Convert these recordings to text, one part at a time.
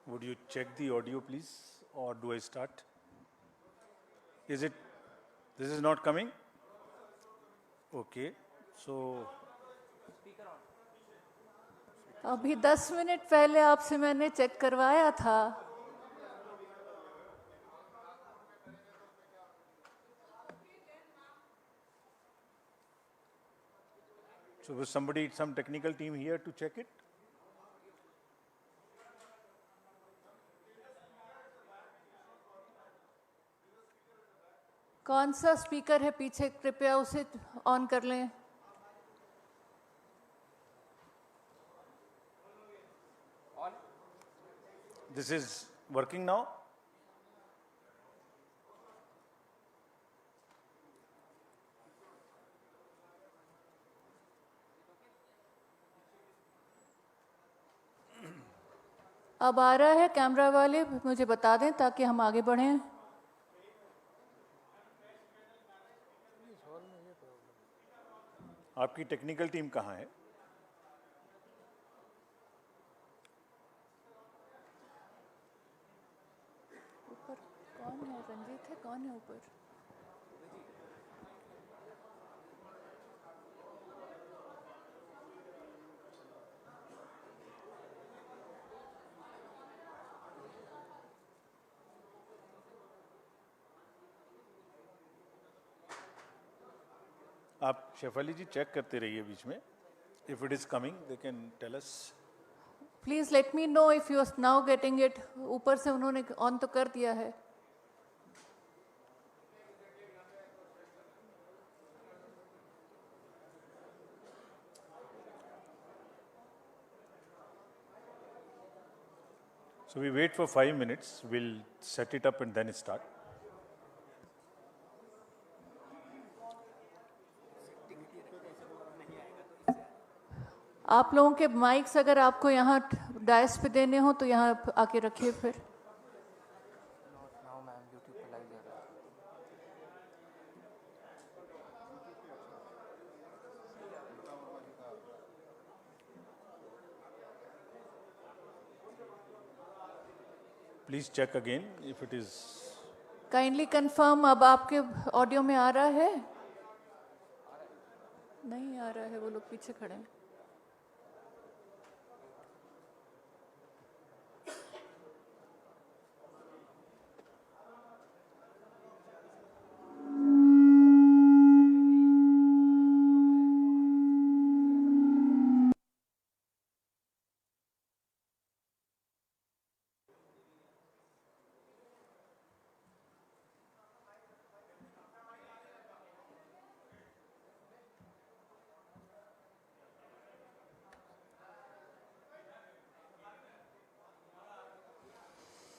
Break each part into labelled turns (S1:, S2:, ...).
S1: Would you check the audio, please, or do I start? Is it? This is not coming? Okay. So.
S2: अभी 10 minute पहले आपसे मैंने check करवाया था.
S1: So was somebody, some technical team here to check it?
S2: कौन सा speaker है पीछे, कृपया उसे ऑन कर लें.
S1: This is working now?
S2: अब आ रहा है. कैमरा वाले मुझे बता दें ताकि हम आगे बढ़ें.
S1: आपकी टेक्निकल टीम कहाँ है?
S2: ऊपर कौन है? रंजीत है? कौन है ऊपर?
S1: आप शेफाली जी चेक करते रहिए बीच में. If it is coming, they can tell us.
S2: Please let me know if you are now getting it. ऊपर से उन्होंने ऑन तो कर दिया है.
S1: So we wait for 5 minutes. We'll set it up and then start.
S2: आप लोगों के माइक्स अगर आपको यहाँ डायस पे देने हो तो यहाँ आके रखिए. फिर
S1: Please check again if it is.
S2: Kindly confirm. अब आपके ऑडियो में आ रहा है? नहीं आ रहा है. वो लोग पीछे खड़े हैं.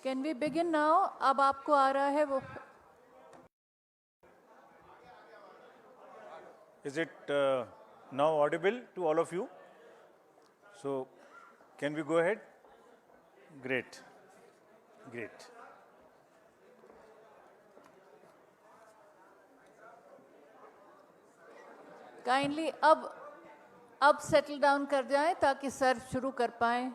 S2: Can we begin now? अब आपको आ रहा है वो.
S1: Is it now audible to all of you? So can we go ahead? Great. Great.
S2: Kindly अब सेटल डाउन कर जाएं ताकि सर शुरू कर पाएं.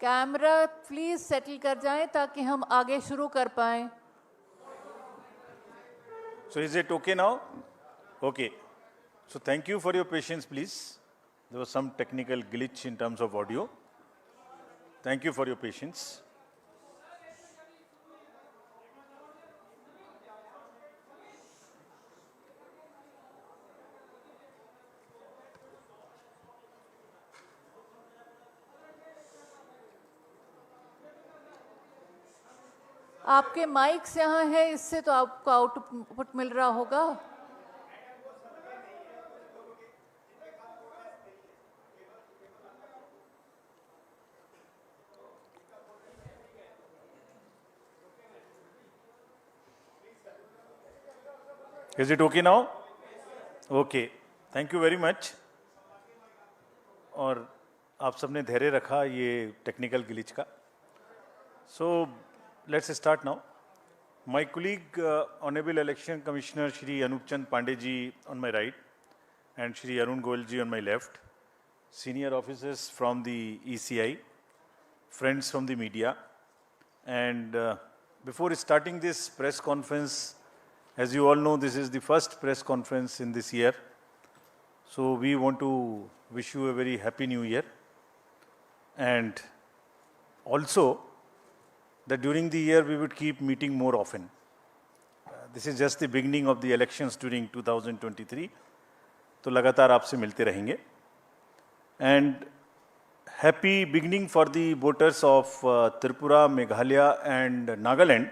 S2: कैमरा प्लीज सेटल कर जाएं ताकि हम आगे शुरू कर पाएं.
S1: So is it okay now? Okay. So thank you for your patience, please. There was some technical glitch in terms of audio. Thank you for your patience.
S2: आपके माइक्स यहाँ है, इससे तो आपको आउटपुट मिल रहा होगा.
S1: Is it okay now? Okay. Thank you very much. और आप सबने धैर्य रखा ये टेक्निकल ग्लिच का. So let's start now. My colleague, Honorable Election Commissioner Shri Anup Chand Pandey ji on my right, and Shri Arun Goyalji on my left, senior officers from the ECI, friends from the media, and before starting this press conference, as you all know, this is the first press conference in this year. So we want to wish you a very happy new year, and also that during the year we would keep meeting more often. This is just the beginning of the elections during 2023. तो लगातार आपसे मिलते रहेंगे. And happy beginning for the voters of Tripura, Meghalaya and Nagaland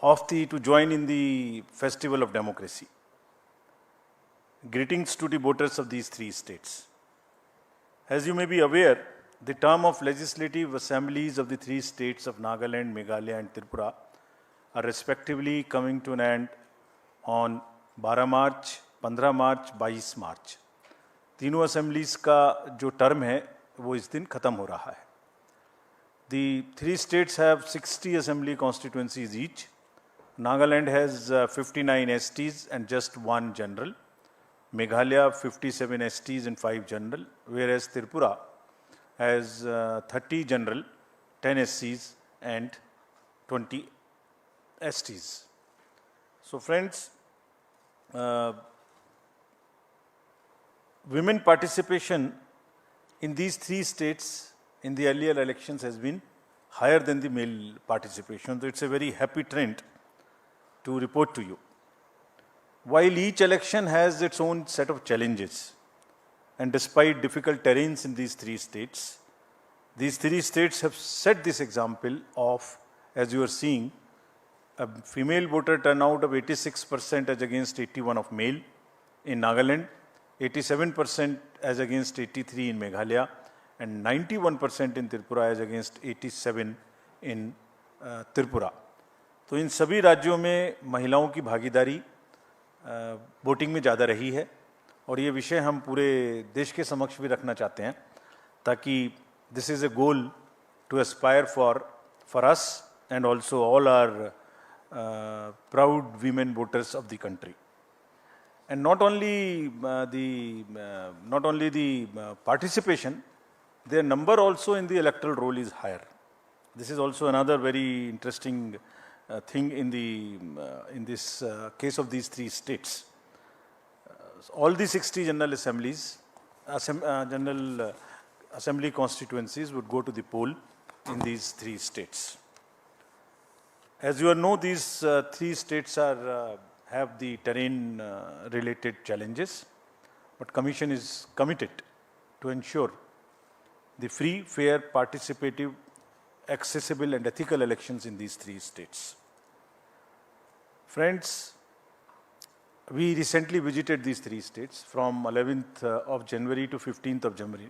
S1: to join in the festival of democracy. Greetings to the voters of these three states. As you may be aware, the term of legislative assemblies of the three states of Nagaland, Meghalaya and Tripura are respectively coming to an end on 12 March, 15 March, 22 March. तीनों assemblies का जो term है वो इस दिन खत्म हो रहा है. The three states have 60 assembly constituencies each. Nagaland has 59 STs and just one general. Meghalaya 57 STs and 5 general, whereas Tripura has 30 general, 10 SCs and 20 STs. So friends, women participation in these three states in the earlier elections has been higher than the male participation. So it's a very happy trend to report to you. While each election has its own set of challenges, and despite difficult terrains in these three states have set this example of, as you are seeing, a female voter turnout of 86% as against 81% of male in Nagaland, 87% as against 83% in Meghalaya, and 91% in Tripura as against 87% in Tripura. तो इन सभी राज्यों में महिलाओं की भागीदारी voting में ज़्यादा रही है और ये विषय हम पूरे देश के समक्ष भी रखना चाहते हैं ताकि this is a goal to aspire for us and also all are proud women voters of the country. And not only the participation, their number also in the electoral roll is higher. This is also another very interesting thing in this case of these three states. All the 60 general assemblies, general assembly constituencies would go to the poll in these three states. As you all know, these three states have the terrain related challenges, but Commission is committed to ensure the free, fair, participative, accessible and ethical elections in these three states. Friends, we recently visited these three states from 11th of January to 15th of January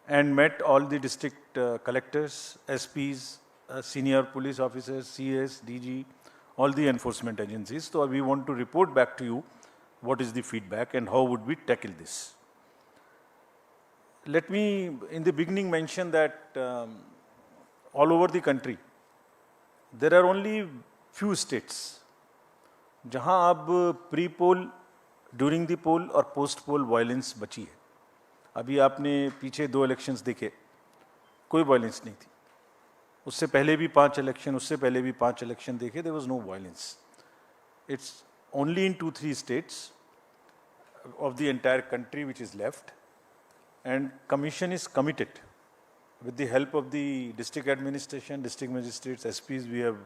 S1: and met all the district collectors, SPs, senior police officers, CS, DG, all the enforcement agencies. So we want to report back to you what is the feedback and how would we tackle this. Let me in the beginning mention that all over the country there are only few states जहां अब pre poll, during the पोल और post पोल violence बची है. अभी आपने पीछे 2 elections देखे, कोई वायलेंस नहीं थी. उससे पहले भी 5 इलेक्शन, उससे पहले भी 5 इलेक्शन देखे, there was no violence. It's only in 2-3 states of the entire country which is left, and Commission is committed with the help of the district administration, district magistrates, SPs. We have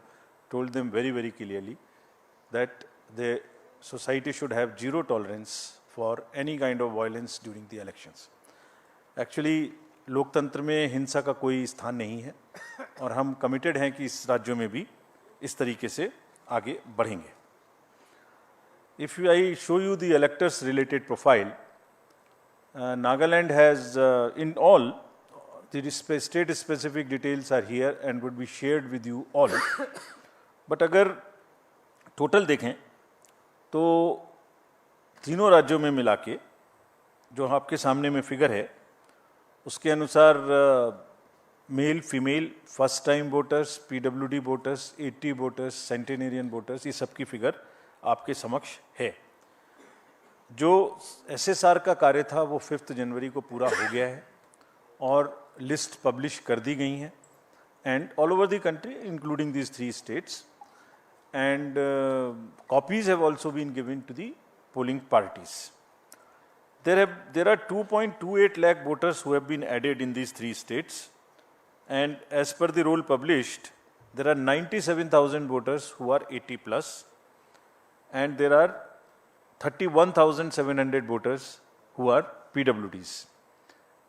S1: told them very, very clearly that the society should have zero tolerance for any kind of violence during the elections. Actually, लोकतंत्र में हिंसा का कोई स्थान नहीं है और हम कमिटेड हैं कि इस राज्यों में भी इस तरीके से आगे बढ़ेंगे. If I show you the electors related profile, Nagaland has in all the state specific details are here and would be shared with you all. But अगर टोटल देखें तो तीनों राज्यों में मिला के जो आपके सामने में फिगर है उसके अनुसार male, female, first time voters, PWD voters, 80 voters, centenarian voters, ये सब की फिगर आपके समक्ष है. जो SSR का कार्य था वो 5 जनवरी को पूरा हो गया है और लिस्ट पब्लिश कर दी गई हैं and all over the country including these 3 states, and copies have also been given to the polling parties. There are 2.28 lakh voters who have been added in these 3 states, and as per the roll published, there are 97,000 voters who are 80 plus, and there are 31,700 voters who are PWDs,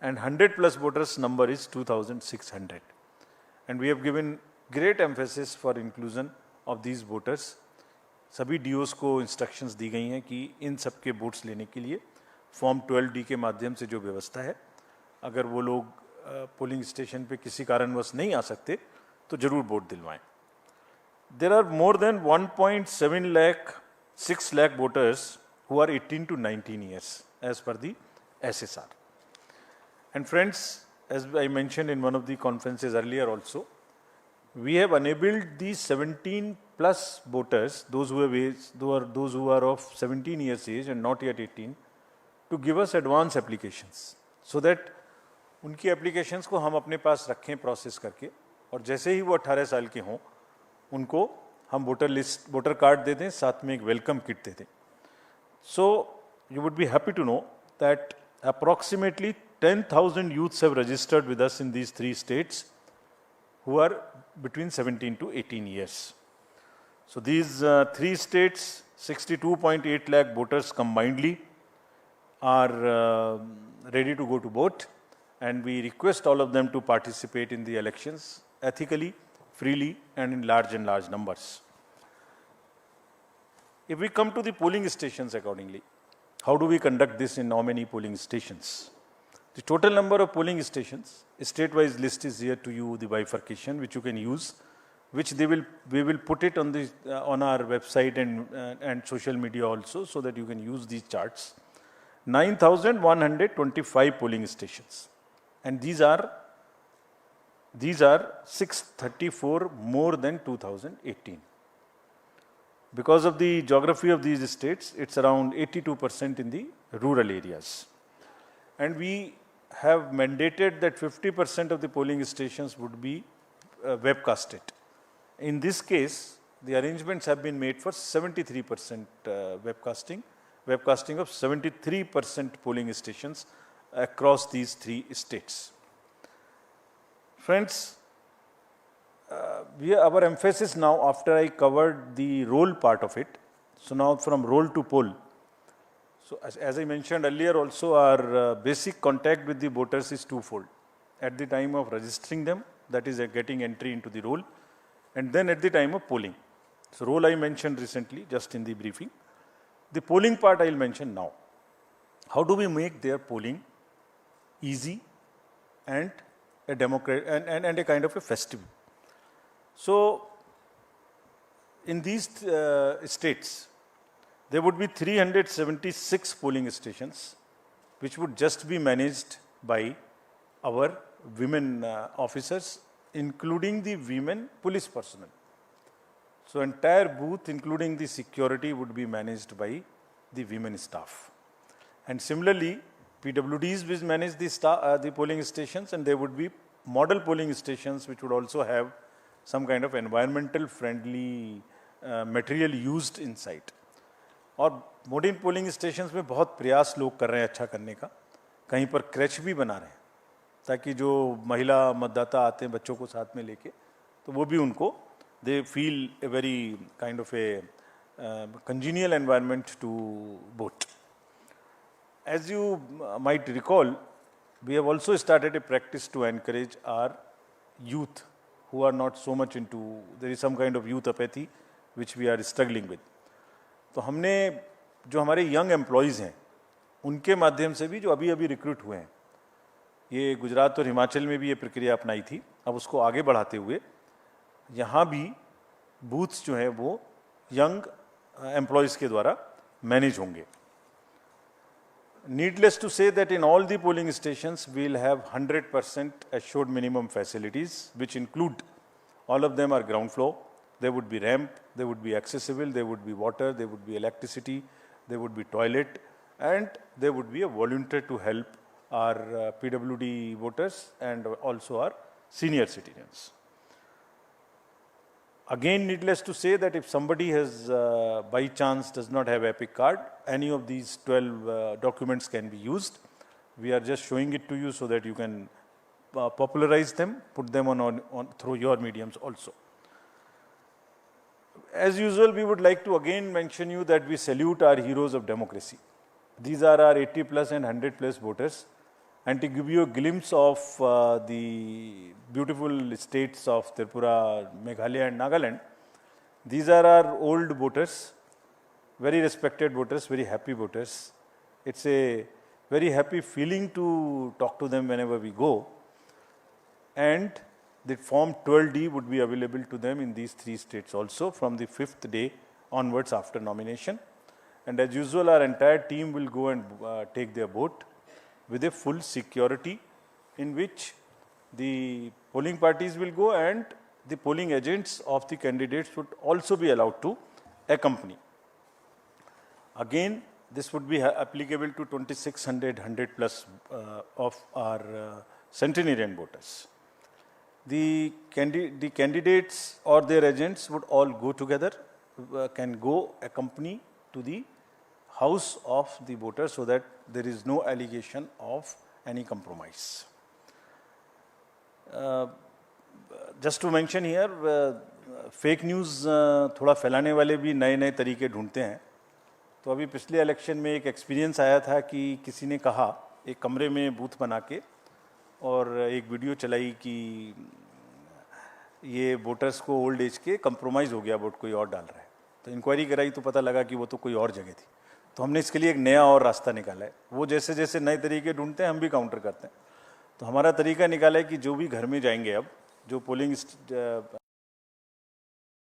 S1: and 100 plus voters number is 2,600. And we have given great emphasis for inclusion of these voters. सभी DOs को instructions दी गई हैं कि इन सब के votes लेने के लिए फॉर्म 12D के माध्यम से जो व्यवस्था है, अगर वो लोग पोलिंग स्टेशन पे किसी कारणवश नहीं आ सकते तो जरूर vote दिलवाएं. There are more than 1.7 lakh, 6 lakh voters who are 18 to 19 years as per the SSR. And friends, as I mentioned in one of the conferences earlier also, we have enabled these 17 plus voters, those who are of 17 years age and not yet 18, to give us advance applications, so that उनकी applications को हम अपने पास रखें process करके, और जैसे ही वो 18 साल के हों उनको हम वोटर कार्ड दे दें, साथ में एक वेलकम किट दे दें. So you would be happy to know that approximately 10,000 youths have registered with us in these 3 states who are between 17 to 18 years. So these 3 states, 62.8 lakh voters combinedly are ready to go to vote, and we request all of them to participate in the elections ethically, freely, and in large numbers. If we come to the polling stations accordingly, how do we conduct this in how many polling stations? The total number of polling stations, a state-wise list is here to you, the bifurcation which you can use, which we will put it on the on our website and social media also, so that you can use these charts. 9,125 polling stations, and these are 634 more than 2018. Because of the geography of these states, it's around 82% in the rural areas. And we have mandated that 50% of the polling stations would be webcasted. In this case, the arrangements have been made for 73% webcasting of 73% polling stations across these 3 states. Friends, our emphasis now, after I covered the roll part of it, so now from roll to poll. So as I mentioned earlier also, our basic contact with the voters is twofold. At the time of registering them, that is getting entry into the roll, and then at the time of polling. So roll I mentioned recently, just in the briefing. The polling part I will mention now. How do we make their polling easy and a and a kind of a festive? So in these states, there would be 376 polling stations, which would just be managed by our women officers, including the women police personnel. So entire booth, including the security, would be managed by the women staff. And similarly, PWDs will manage the polling stations, and there would be model polling stations which would also have some kind of environmental friendly material used inside. और modern polling stations में बहुत प्रयास लोग कर रहे हैं अच्छा करने का, कहीं पर क्रैच भी बना रहे हैं ताकि जो महिला मतदाता आते हैं बच्चों को साथ में लेके, तो वो भी उनको they feel a very kind of A congenial environment to vote. As you might recall, we have also started a practice to encourage our youth who are not so much into, there is some kind of youth apathy which we are struggling with. तो हमने जो हमारे young employees हैं उनके माध्यम से भी, जो अभी अभी रिक्रूट हुए हैं, ये गुजरात और हिमाचल में भी ये प्रक्रिया अपनाई थी, अब उसको आगे बढ़ाते हुए यहाँ भी बूथ्स जो हैं वो यंग एम्प्लॉयज़ के द्वारा मैनेज होंगे. Needless to say that in all the polling stations we will have 100% assured minimum facilities, which include, all of them are ground floor. There would be ramp, there would be accessible, there would be water, there would be electricity, there would be toilet, and there would be a volunteer to help our PWD voters and also our senior citizens. Again, needless to say that if somebody has by chance does not have Epic card, any of these 12 documents can be used. We are just showing it to you so that you can popularize them, put them on through your mediums also. As usual, we would like to again mention you that we salute our heroes of democracy. These are our 80 plus and 100 plus voters. And to give you a glimpse of the beautiful states of Tripura, Meghalaya and Nagaland, these are our old voters, very respected voters, very happy voters. It's a very happy feeling to talk to them whenever we go. And the form 12D would be available to them in these 3 states also from the 5th day onwards after nomination. And as usual, our entire team will go and take their vote with a full security, in which the polling parties will go and the polling agents of the candidates would also be allowed to accompany. Again, this would be applicable to 2600 100 plus of our centenarian voters. The candidates or their agents would all go together, can go accompany to the house of the voter so that there is no allegation of any compromise. Just to mention here, fake news थोड़ा फैलाने वाले भी नए नए तरीके ढूंढते हैं. तो अभी पिछले इलेक्शन में एक एक्सपीरियंस आया था कि किसी ने कहा एक कमरे में बूथ बना के और एक वीडियो चलाई कि ये वोटर्स को ओल्ड एज के कंप्रोमाइज़ हो गया, वोट कोई और डाल रहा है. तो इंक्वायरी कराई तो पता लगा कि वो तो कोई और जगह थी. तो हमने इसके लिए एक नया और रास्ता निकाला है. वो जैसे जैसे नए तरीके ढूंढते हैं हम भी काउंटर करते हैं. तो हमारा तरीका निकाला है कि जो भी घर में जाएंगे, अब जो पोलिंग